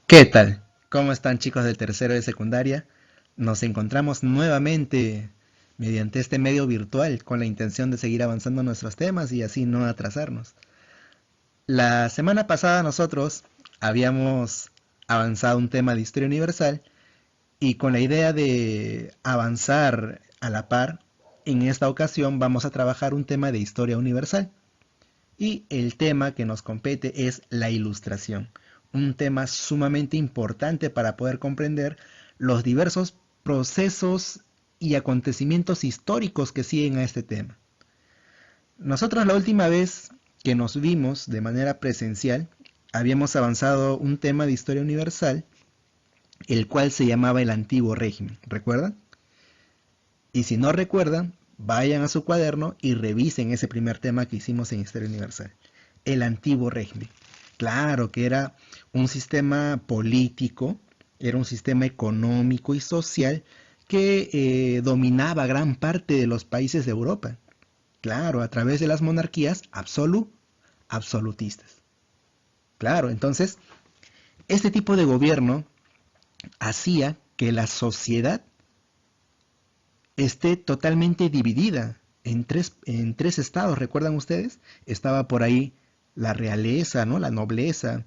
¿Qué tal? ¿Cómo están, chicos del tercero de secundaria? Nos encontramos nuevamente mediante este medio virtual con la intención de seguir avanzando nuestros temas y así no atrasarnos. La semana pasada nosotros habíamos avanzado un tema de historia universal y con la idea de avanzar a la par, en esta ocasión vamos a trabajar un tema de historia universal. Y el tema que nos compete es la ilustración, un tema sumamente importante para poder comprender los diversos procesos y acontecimientos históricos que siguen a este tema. Nosotros la última vez que nos vimos de manera presencial, habíamos avanzado un tema de historia universal, el cual se llamaba el antiguo régimen, ¿recuerdan? Y si no recuerdan, vayan a su cuaderno y revisen ese primer tema que hicimos en Historia Universal. El antiguo régimen. Claro que era un sistema político, era un sistema económico y social que dominaba gran parte de los países de Europa. Claro, a través de las monarquías absolutistas. Claro, entonces, este tipo de gobierno hacía que la sociedad esté totalmente dividida en tres estados, ¿recuerdan ustedes? Estaba por ahí la realeza, ¿no? La nobleza,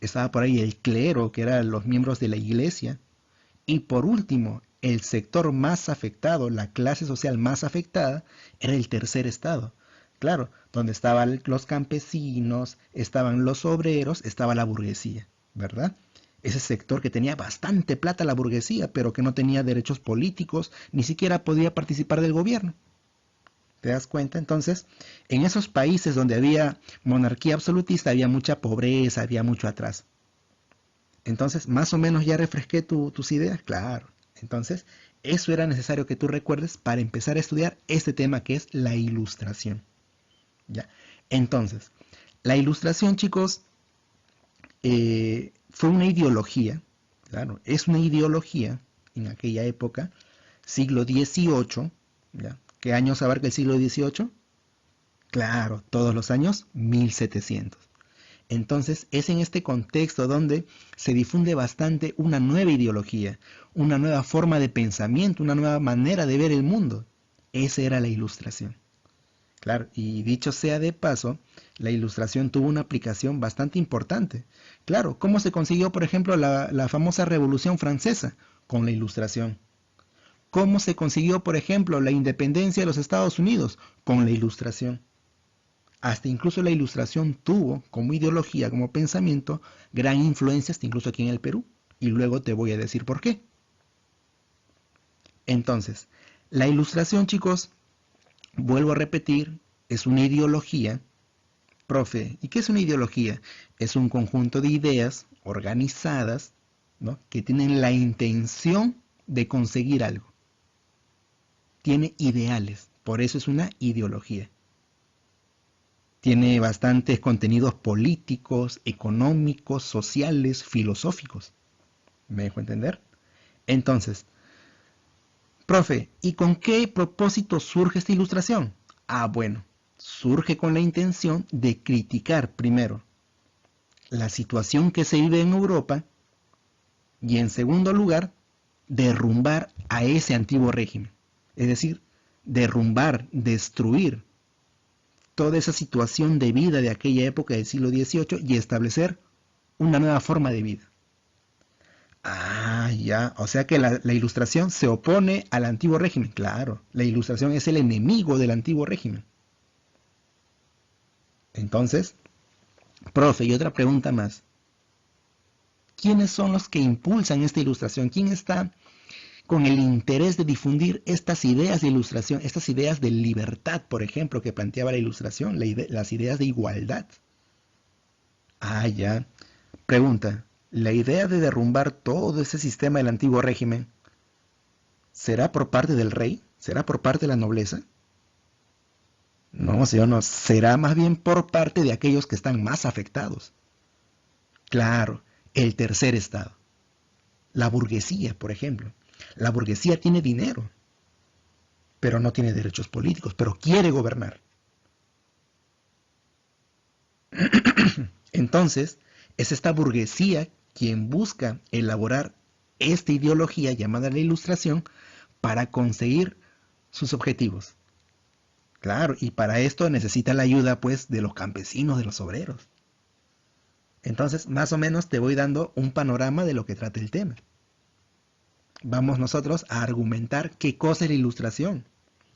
estaba por ahí el clero, que eran los miembros de la iglesia, y por último, el sector más afectado, la clase social más afectada, era el tercer estado. Claro, donde estaban los campesinos, estaban los obreros, estaba la burguesía, ¿verdad? Ese sector que tenía bastante plata la burguesía, pero que no tenía derechos políticos, ni siquiera podía participar del gobierno. ¿Te das cuenta? Entonces, en esos países donde había monarquía absolutista había mucha pobreza, había mucho atraso. Entonces, más o menos ya refresqué tus ideas, claro. Entonces, eso era necesario que tú recuerdes para empezar a estudiar este tema que es la ilustración. ¿Ya? Entonces, la ilustración, chicos, fue una ideología, claro, es una ideología en aquella época, siglo XVIII, ¿ya? ¿Qué años abarca el siglo XVIII? Claro, todos los años 1700. Entonces es en este contexto donde se difunde bastante una nueva ideología, una nueva forma de pensamiento, una nueva manera de ver el mundo. Esa era la ilustración. Claro, y dicho sea de paso, la ilustración tuvo una aplicación bastante importante. Claro, ¿cómo se consiguió, por ejemplo, la famosa Revolución Francesa? Con la ilustración. ¿Cómo se consiguió, por ejemplo, la independencia de los Estados Unidos? Con la ilustración. Hasta incluso la ilustración tuvo como ideología, como pensamiento, gran influencia hasta incluso aquí en el Perú. Y luego te voy a decir por qué. Entonces, la ilustración, chicos, vuelvo a repetir, es una ideología. Profe, ¿y qué es una ideología? Es un conjunto de ideas organizadas, ¿no? Que tienen la intención de conseguir algo. Tiene ideales, por eso es una ideología. Tiene bastantes contenidos políticos, económicos, sociales, filosóficos. ¿Me dejo entender? Entonces, profe, ¿y con qué propósito surge esta ilustración? Ah, bueno, surge con la intención de criticar primero la situación que se vive en Europa y en segundo lugar, derrumbar a ese antiguo régimen. Es decir, derrumbar, destruir toda esa situación de vida de aquella época del siglo XVIII y establecer una nueva forma de vida. Ah, ya, o sea que la ilustración se opone al antiguo régimen. Claro, la ilustración es el enemigo del antiguo régimen. Entonces, profe, y otra pregunta más. ¿Quiénes son los que impulsan esta ilustración? ¿Quién está con el interés de difundir estas ideas de ilustración, estas ideas de libertad, por ejemplo, que planteaba la ilustración, las ideas de igualdad? Ah, ya. Pregunta, ¿la idea de derrumbar todo ese sistema del antiguo régimen será por parte del rey? ¿Será por parte de la nobleza? No, señor, no. Será más bien por parte de aquellos que están más afectados. Claro, el tercer estado. La burguesía, por ejemplo. La burguesía tiene dinero, pero no tiene derechos políticos, pero quiere gobernar. Entonces, es esta burguesía quien busca elaborar esta ideología llamada la Ilustración para conseguir sus objetivos. Claro, y para esto necesita la ayuda pues de los campesinos, de los obreros. Entonces, más o menos te voy dando un panorama de lo que trata el tema. Vamos nosotros a argumentar qué cosa es la Ilustración,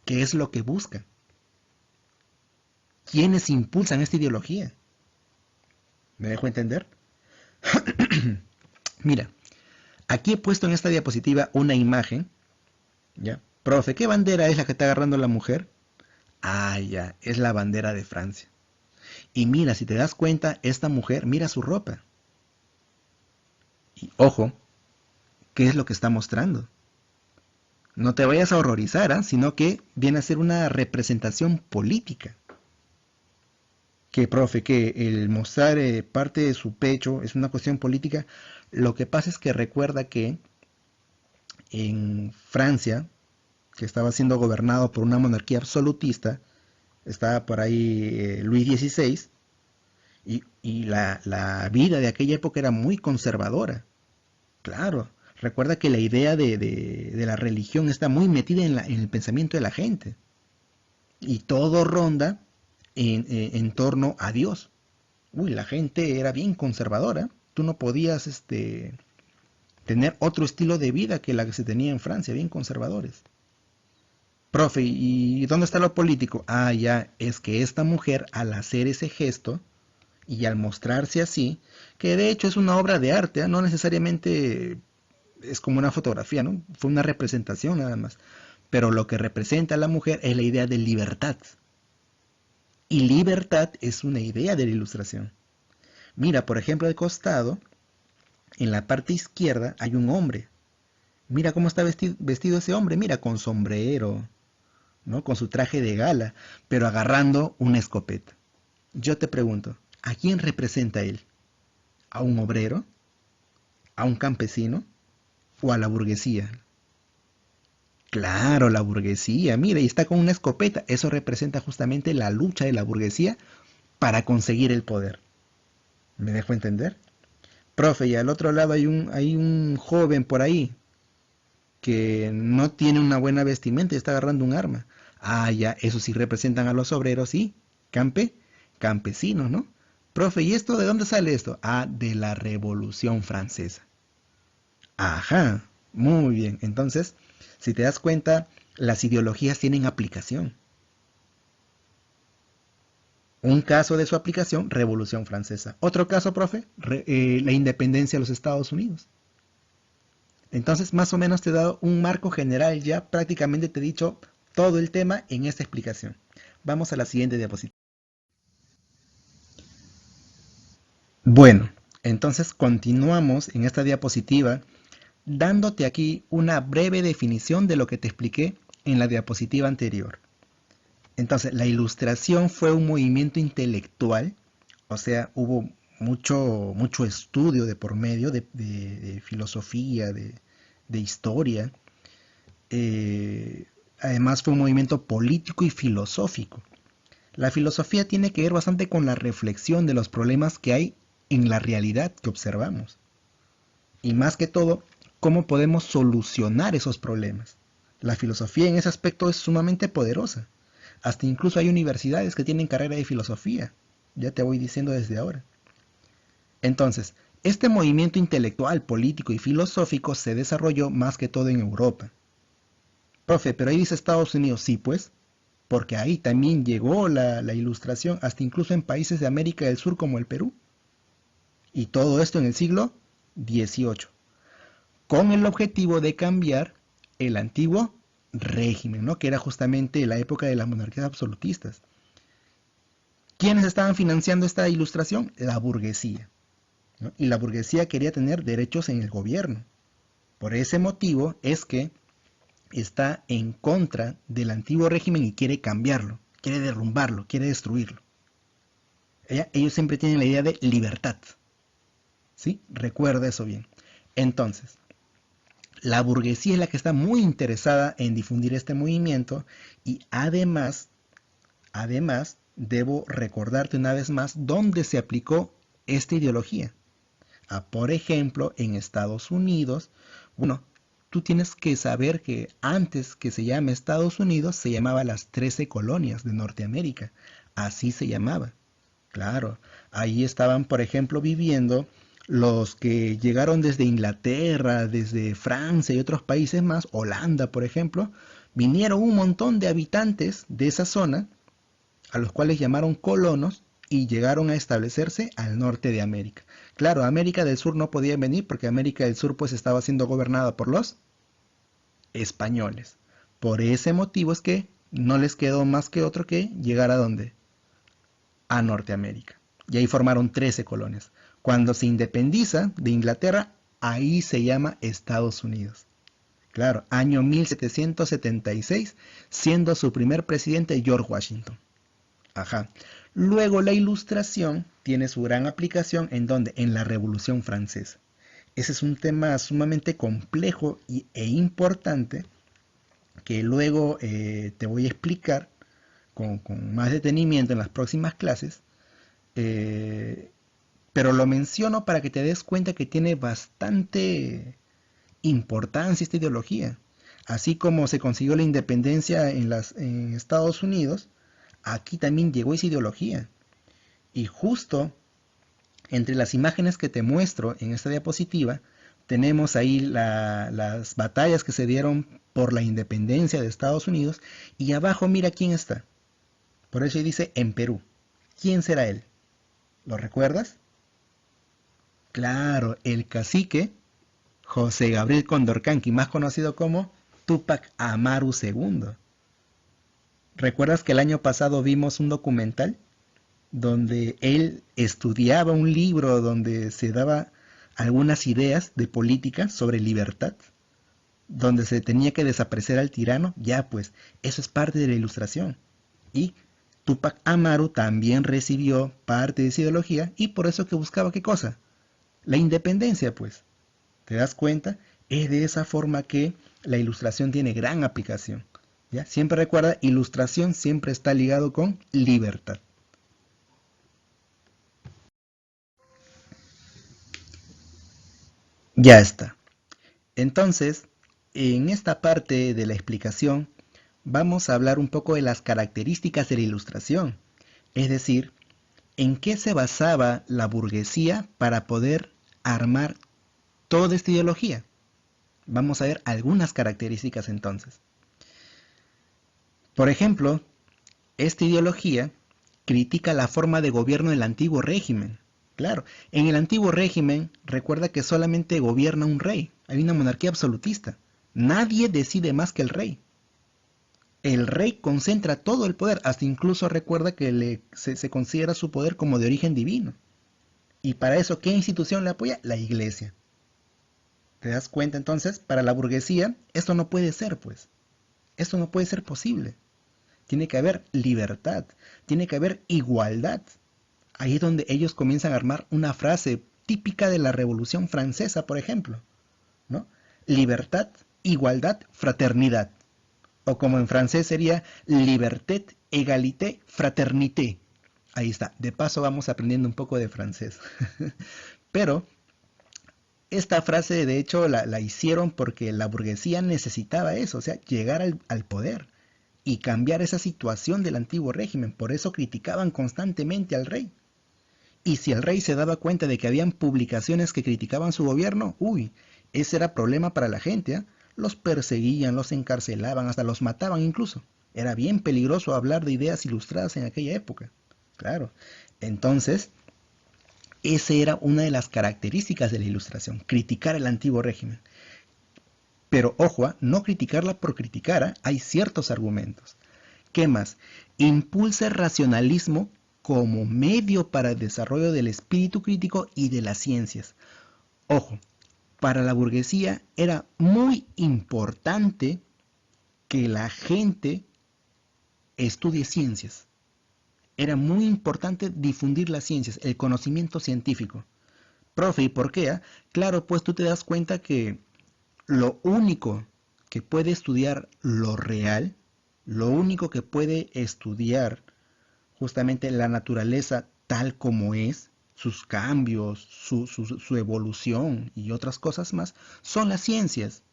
qué es lo que busca, quiénes impulsan esta ideología. ¿Me dejo entender? Mira, aquí he puesto en esta diapositiva una imagen, ¿ya? Profe, ¿qué bandera es la que está agarrando la mujer? Ah, ya, es la bandera de Francia. Y mira, si te das cuenta, esta mujer, mira su ropa. Y ojo, ¿qué es lo que está mostrando? No te vayas a horrorizar, ¿eh? Sino que viene a ser una representación política. Que, profe, que el mostrar parte de su pecho es una cuestión política. Lo que pasa es que recuerda que en Francia, que estaba siendo gobernado por una monarquía absolutista, estaba por ahí Luis XVI, y la vida de aquella época era muy conservadora. Claro, recuerda que la idea de la religión está muy metida en el pensamiento de la gente. Y todo ronda en torno a Dios. Uy, la gente era bien conservadora. Tú no podías tener otro estilo de vida que la que se tenía en Francia, bien conservadores. Profe, ¿y dónde está lo político? Ah, ya, es que esta mujer al hacer ese gesto y al mostrarse así, que de hecho es una obra de arte, ¿eh? No necesariamente es como una fotografía, ¿no? Fue una representación nada más. Pero lo que representa a la mujer es la idea de libertad. Y libertad es una idea de la Ilustración. Mira, por ejemplo, al costado, en la parte izquierda, hay un hombre. Mira cómo está vestido ese hombre, mira, con sombrero, ¿no? Con su traje de gala, pero agarrando una escopeta. Yo te pregunto, ¿a quién representa él? ¿A un obrero? ¿A un campesino? ¿O a la burguesía? Claro, la burguesía, mira, y está con una escopeta. Eso representa justamente la lucha de la burguesía para conseguir el poder. ¿Me dejo entender? Profe, y al otro lado hay un joven por ahí que no tiene una buena vestimenta y está agarrando un arma. Ah, ya, eso sí representan a los obreros y campesinos, ¿no? Profe, ¿y esto de dónde sale esto? Ah, de la Revolución Francesa. Ajá, muy bien. Entonces, si te das cuenta, las ideologías tienen aplicación. Un caso de su aplicación, Revolución Francesa. Otro caso, profe, la independencia de los Estados Unidos. Entonces, más o menos te he dado un marco general ya, prácticamente te he dicho todo el tema en esta explicación. Vamos a la siguiente diapositiva. Bueno, entonces continuamos en esta diapositiva dándote aquí una breve definición de lo que te expliqué en la diapositiva anterior. Entonces, la Ilustración fue un movimiento intelectual, o sea, hubo mucho estudio de por medio de filosofía, de historia. Además, fue un movimiento político y filosófico. La filosofía tiene que ver bastante con la reflexión de los problemas que hay en la realidad que observamos. Y más que todo, cómo podemos solucionar esos problemas. La filosofía en ese aspecto es sumamente poderosa. Hasta incluso hay universidades que tienen carrera de filosofía. Ya te voy diciendo desde ahora. Entonces, este movimiento intelectual, político y filosófico se desarrolló más que todo en Europa. Profe, pero ahí dice Estados Unidos, sí pues, porque ahí también llegó la ilustración, hasta incluso en países de América del Sur como el Perú. Y todo esto en el siglo XVIII, con el objetivo de cambiar el antiguo régimen, ¿no? Que era justamente la época de las monarquías absolutistas. ¿Quiénes estaban financiando esta ilustración? La burguesía, ¿no? Y la burguesía quería tener derechos en el gobierno. Por ese motivo es que está en contra del antiguo régimen y quiere cambiarlo, quiere derrumbarlo, quiere destruirlo. Ellos siempre tienen la idea de libertad, ¿sí? Recuerda eso bien. Entonces, la burguesía es la que está muy interesada en difundir este movimiento y además, debo recordarte una vez más dónde se aplicó esta ideología. Por ejemplo, en Estados Unidos, bueno, tú tienes que saber que antes que se llame Estados Unidos, se llamaba las 13 colonias de Norteamérica. Así se llamaba. Claro, ahí estaban, por ejemplo, viviendo los que llegaron desde Inglaterra, desde Francia y otros países más, Holanda, por ejemplo, vinieron un montón de habitantes de esa zona, a los cuales llamaron colonos, y llegaron a establecerse al norte de América. Claro, América del Sur no podía venir porque América del Sur pues estaba siendo gobernada por los españoles. Por ese motivo es que no les quedó más que otro que llegar a dónde, a Norteamérica. Y ahí formaron 13 colonias. Cuando se independiza de Inglaterra, ahí se llama Estados Unidos. Claro, año 1776, siendo su primer presidente George Washington. Ajá. Luego la ilustración tiene su gran aplicación en donde, en la Revolución Francesa. Ese es un tema sumamente complejo e importante que luego te voy a explicar con más detenimiento en las próximas clases, eh, pero lo menciono para que te des cuenta que tiene bastante importancia esta ideología. Así como se consiguió la independencia en Estados Unidos, aquí también llegó esa ideología. Y justo entre las imágenes que te muestro en esta diapositiva, tenemos ahí las batallas que se dieron por la independencia de Estados Unidos, y abajo mira quién está. Por eso dice en Perú. ¿Quién será él? ¿Lo recuerdas? Claro, el cacique José Gabriel Condorcanqui, más conocido como Túpac Amaru II. ¿Recuerdas que el año pasado vimos un documental donde él estudiaba un libro donde se daba algunas ideas de política sobre libertad, donde se tenía que desaparecer al tirano? Ya pues, eso es parte de la ilustración. Y Túpac Amaru también recibió parte de esa ideología, y por eso que buscaba qué cosa, la independencia pues. ¿Te das cuenta? Es de esa forma que la ilustración tiene gran aplicación. ¿Ya? Siempre recuerda, ilustración siempre está ligado con libertad. Ya está. Entonces, en esta parte de la explicación, vamos a hablar un poco de las características de la ilustración. Es decir, en qué se basaba la burguesía para poder armar toda esta ideología. Vamos a ver algunas características entonces. Por ejemplo, esta ideología critica la forma de gobierno del antiguo régimen. Claro, en el antiguo régimen recuerda que solamente gobierna un rey, hay una monarquía absolutista. Nadie decide más que el rey. El rey concentra todo el poder, hasta incluso recuerda que se considera su poder como de origen divino. Y para eso, ¿qué institución le apoya? La iglesia. ¿Te das cuenta entonces? Para la burguesía, esto no puede ser, pues. Esto no puede ser posible. Tiene que haber libertad, tiene que haber igualdad. Ahí es donde ellos comienzan a armar una frase típica de la Revolución Francesa, por ejemplo, ¿no? Libertad, igualdad, fraternidad. O como en francés sería liberté, égalité, fraternité. Ahí está. De paso vamos aprendiendo un poco de francés. Pero esta frase de hecho la hicieron porque la burguesía necesitaba eso, o sea, llegar al poder y cambiar esa situación del antiguo régimen. Por eso criticaban constantemente al rey. Y si el rey se daba cuenta de que habían publicaciones que criticaban su gobierno, uy, ese era problema para la gente, ¿eh? Los perseguían, los encarcelaban, hasta los mataban incluso. Era bien peligroso hablar de ideas ilustradas en aquella época. Claro. Entonces, esa era una de las características de la ilustración, criticar el antiguo régimen. Pero ojo, no criticarla por criticar, ¿eh? Hay ciertos argumentos. ¿Qué más? Impulsa el racionalismo como medio para el desarrollo del espíritu crítico y de las ciencias. Ojo, para la burguesía era muy importante que la gente estudie ciencias. Era muy importante difundir las ciencias, el conocimiento científico. Profe, ¿y por qué? Claro, pues tú te das cuenta que lo único que puede estudiar lo real, lo único que puede estudiar justamente la naturaleza tal como es, sus cambios, su evolución y otras cosas más, son las ciencias,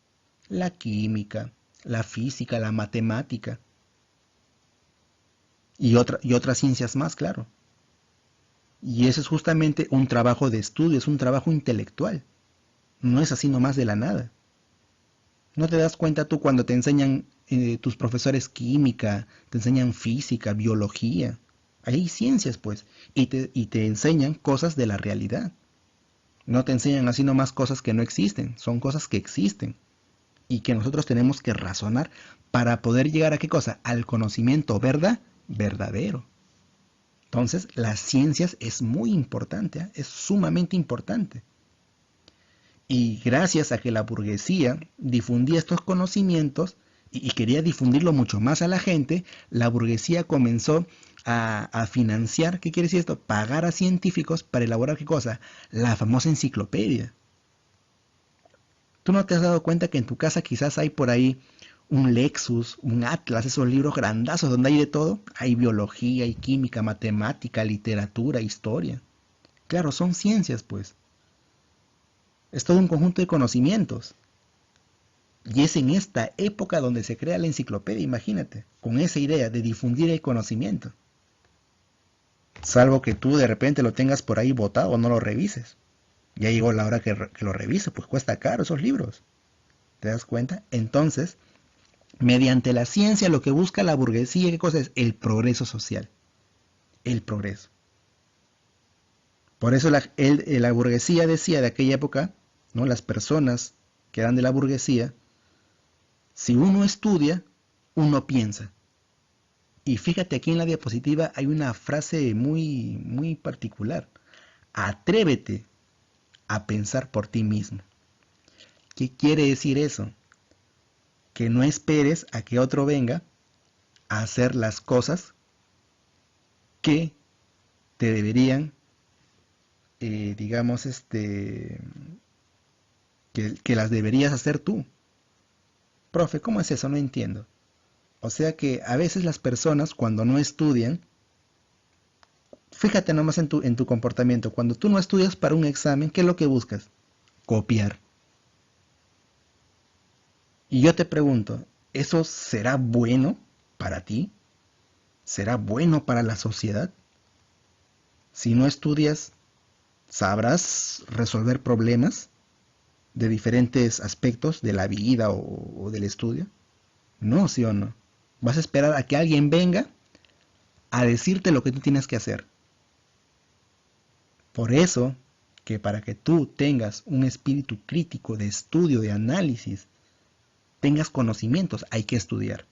la química, la física, la matemática y otras ciencias más, claro. Y ese es justamente un trabajo de estudio, es un trabajo intelectual. No es así nomás de la nada. ¿No te das cuenta tú cuando te enseñan tus profesores química, te enseñan física, biología? Hay ciencias, pues, y te enseñan cosas de la realidad. No te enseñan así nomás cosas que no existen, son cosas que existen y que nosotros tenemos que razonar para poder llegar a qué cosa? Al conocimiento verdadero. Entonces, las ciencias es muy importante, ¿eh? Es sumamente importante. Y gracias a que la burguesía difundía estos conocimientos y quería difundirlo mucho más a la gente, la burguesía comenzó a financiar, ¿qué quiere decir esto? Pagar a científicos para elaborar qué cosa? La famosa enciclopedia. ¿Tú no te has dado cuenta que en tu casa quizás hay por ahí un Lexus, un Atlas, esos libros grandazos donde hay de todo? Hay biología, hay química, matemática, literatura, historia. Claro, son ciencias, pues. Es todo un conjunto de conocimientos. Y es en esta época donde se crea la enciclopedia, imagínate, con esa idea de difundir el conocimiento. Salvo que tú de repente lo tengas por ahí botado o no lo revises. Ya llegó la hora que lo revises, pues cuesta caro esos libros. ¿Te das cuenta? Entonces, mediante la ciencia lo que busca la burguesía, ¿qué cosa es? El progreso social. El progreso. Por eso la burguesía decía de aquella época, ¿no? Las personas que eran de la burguesía, si uno estudia, uno piensa. Y fíjate aquí en la diapositiva hay una frase muy particular. Atrévete a pensar por ti mismo. ¿Qué quiere decir eso? Que no esperes a que otro venga a hacer las cosas que te deberían, digamos, que las deberías hacer tú. Profe, ¿cómo es eso? No entiendo. O sea que a veces las personas cuando no estudian, fíjate nomás en tu comportamiento, cuando tú no estudias para un examen, ¿qué es lo que buscas? Copiar. Y yo te pregunto, ¿eso será bueno para ti? ¿Será bueno para la sociedad? Si no estudias, ¿sabrás resolver problemas de diferentes aspectos de la vida o del estudio? No, sí o no. Vas a esperar a que alguien venga a decirte lo que tú tienes que hacer. Por eso, que para que tú tengas un espíritu crítico de estudio, de análisis, tengas conocimientos, hay que estudiar,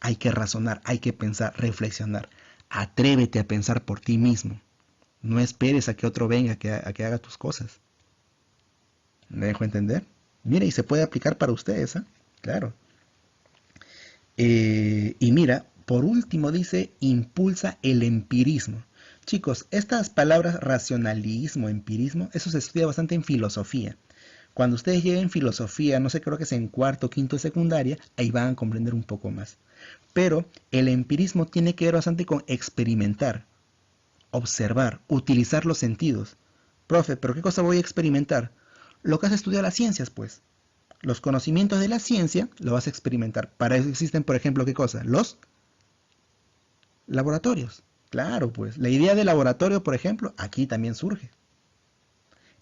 hay que razonar, hay que pensar, reflexionar. Atrévete a pensar por ti mismo. No esperes a que otro venga a que haga tus cosas. ¿Me dejo entender? Mira, y se puede aplicar para ustedes, ¿eh? Claro. Y mira, por último dice, impulsa el empirismo. Chicos, estas palabras racionalismo, empirismo, eso se estudia bastante en filosofía. Cuando ustedes lleguen filosofía, no sé, creo que es en cuarto, quinto de secundaria, ahí van a comprender un poco más. Pero el empirismo tiene que ver bastante con experimentar, observar, utilizar los sentidos. Profe, ¿pero qué cosa voy a experimentar? Lo que has estudiado las ciencias, pues. Los conocimientos de la ciencia lo vas a experimentar. Para eso existen, por ejemplo, ¿qué cosa? Los laboratorios. Claro, pues. La idea de laboratorio, por ejemplo, aquí también surge.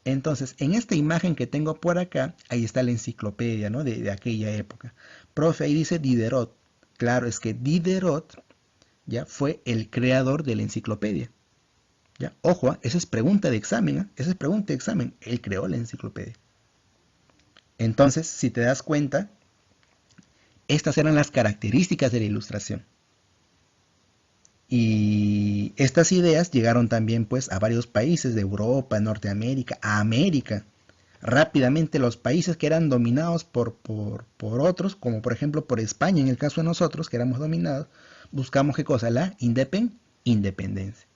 Entonces, en esta imagen que tengo por acá, ahí está la enciclopedia, ¿no? De aquella época. Profe, ahí dice Diderot. Claro, es que Diderot ya fue el creador de la enciclopedia. ¿Ya? Ojo, esa es pregunta de examen, ¿eh? Esa es pregunta de examen. Él creó la enciclopedia. Entonces, si te das cuenta, estas eran las características de la ilustración. Y estas ideas llegaron también pues a varios países de Europa, Norteamérica, a América. Rápidamente los países que eran dominados por otros, como por ejemplo por España, en el caso de nosotros, que éramos dominados, buscamos qué cosa, la independencia.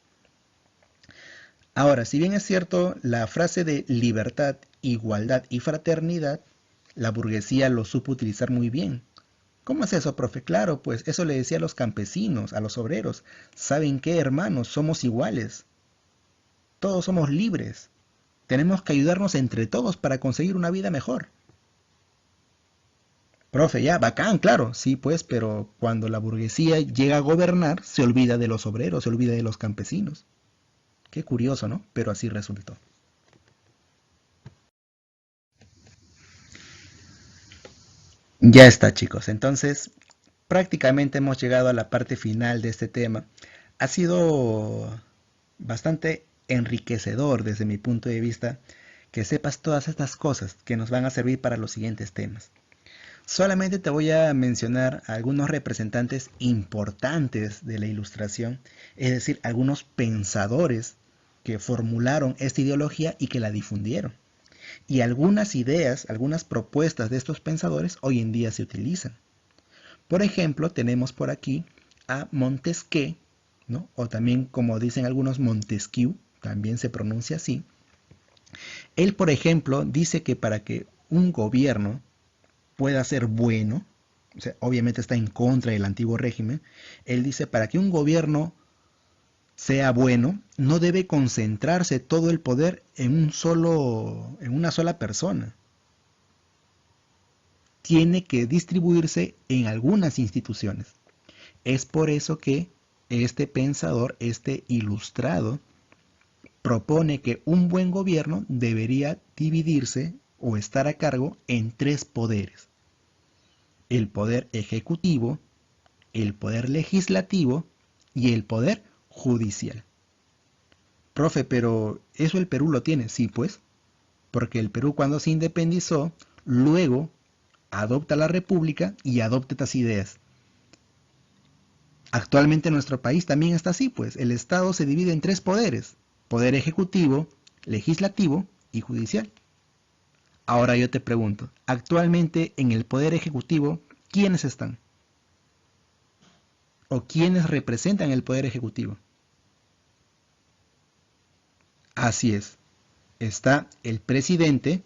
Ahora, si bien es cierto, la frase de libertad, igualdad y fraternidad, la burguesía lo supo utilizar muy bien. ¿Cómo es eso, profe? Claro, pues eso le decía a los campesinos, a los obreros. ¿Saben qué, hermanos? Somos iguales. todos somos libres. Tenemos que ayudarnos entre todos para conseguir una vida mejor. Profe, ya, bacán, claro, sí, pues, pero cuando la burguesía llega a gobernar, se olvida de los obreros, se olvida de los campesinos. Qué curioso, ¿no? Pero así resultó. Ya está, chicos. Entonces, prácticamente hemos llegado a la parte final de este tema. Ha sido bastante enriquecedor desde mi punto de vista que sepas todas estas cosas que nos van a servir para los siguientes temas. Solamente te voy a mencionar algunos representantes importantes de la Ilustración, es decir, algunos pensadores que formularon esta ideología y que la difundieron. Y algunas ideas, algunas propuestas de estos pensadores hoy en día se utilizan. Por ejemplo, tenemos por aquí a Montesquieu, ¿no? O también, como dicen algunos, Montesquieu, también se pronuncia así. Él, por ejemplo, dice que para que un gobierno pueda ser bueno, o sea, obviamente está en contra del antiguo régimen, él dice, para que un gobierno sea bueno, no debe concentrarse todo el poder en una sola persona. Tiene que distribuirse en algunas instituciones. Es por eso que este pensador, este ilustrado, propone que un buen gobierno debería dividirse o estar a cargo en tres poderes: el poder ejecutivo, el poder legislativo y el poder judicial. Profe, pero eso el Perú lo tiene, sí pues, porque el Perú cuando se independizó, luego adopta la república y adopta estas ideas. Actualmente nuestro país también está así, pues el Estado se divide en tres poderes: poder ejecutivo, legislativo y judicial. Ahora yo te pregunto, actualmente en el poder ejecutivo, ¿quiénes están? ¿O quiénes representan el poder ejecutivo? Así es, está el presidente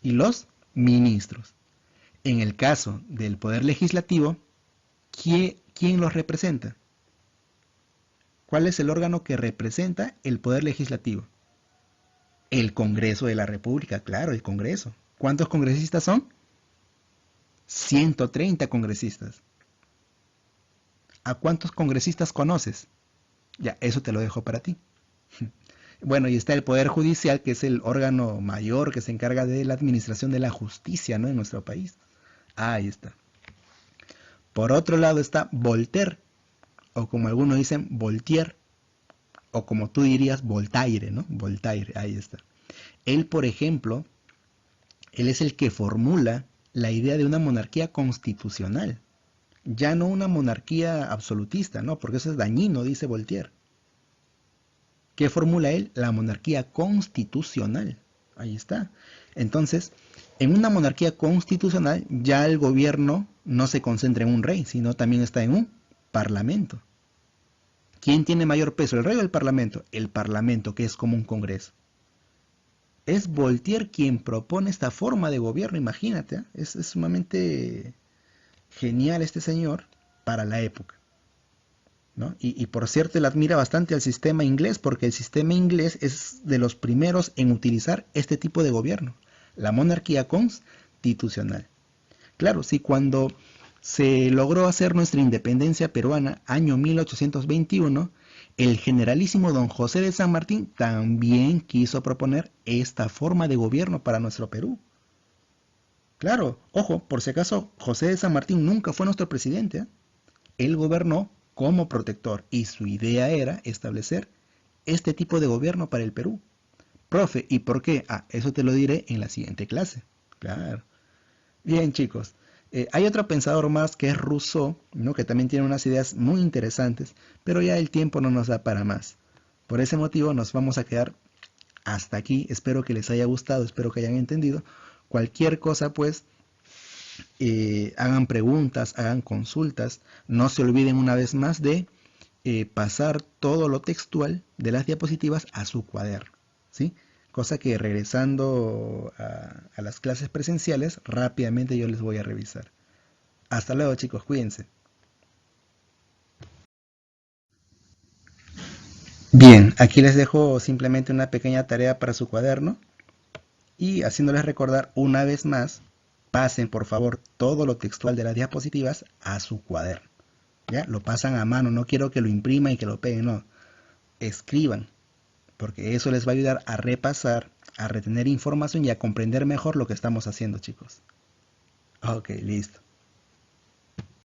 y los ministros. En el caso del poder legislativo, ¿quién los representa? ¿Cuál es el órgano que representa el poder legislativo? El Congreso de la República, claro, el Congreso. ¿Cuántos congresistas son? 130 congresistas. ¿A cuántos congresistas conoces? Ya, eso te lo dejo para ti. Bueno, y está el Poder Judicial, que es el órgano mayor que se encarga de la administración de la justicia, ¿no?, en nuestro país. Ahí está. Por otro lado está Voltaire, o como algunos dicen, Voltaire, o como tú dirías, Voltaire, ¿no? Voltaire, ahí está. Él, por ejemplo, él es el que formula la idea de una monarquía constitucional, ya no una monarquía absolutista, ¿no? Porque eso es dañino, dice Voltaire. ¿Qué formula él? La monarquía constitucional. Ahí está. Entonces, en una monarquía constitucional ya el gobierno no se concentra en un rey, sino también está en un parlamento. ¿Quién tiene mayor peso, el rey o el parlamento? El parlamento, que es como un congreso. Es Voltaire quien propone esta forma de gobierno, imagínate, ¿eh? Es sumamente genial este señor para la época, ¿no? Y por cierto, él admira bastante al sistema inglés porque el sistema inglés es de los primeros en utilizar este tipo de gobierno, la monarquía constitucional. Claro, sí, cuando se logró hacer nuestra independencia peruana, año 1821, el generalísimo don José de San Martín también quiso proponer esta forma de gobierno para nuestro Perú. Claro, ojo, por si acaso, José de San Martín nunca fue nuestro presidente, ¿eh? Él gobernó como protector y su idea era establecer este tipo de gobierno para el Perú. Profe, ¿y por qué? Ah, eso te lo diré en la siguiente clase. Claro. Bien, chicos. Hay otro pensador más que es Rousseau, ¿no?, que también tiene unas ideas muy interesantes, pero ya el tiempo no nos da para más. Por ese motivo nos vamos a quedar hasta aquí. Espero que les haya gustado, espero que hayan entendido. Cualquier cosa, pues, hagan preguntas, hagan consultas. No se olviden una vez más de pasar todo lo textual de las diapositivas a su cuaderno, ¿sí? Cosa que regresando a las clases presenciales, rápidamente yo les voy a revisar. Hasta luego, chicos, cuídense. Bien, aquí les dejo simplemente una pequeña tarea para su cuaderno y haciéndoles recordar una vez más, pasen por favor todo lo textual de las diapositivas a su cuaderno. ¿Ya? Lo pasan a mano, no quiero que lo impriman y que lo peguen, no. Escriban, porque eso les va a ayudar a repasar, a retener información y a comprender mejor lo que estamos haciendo, chicos. Ok, listo.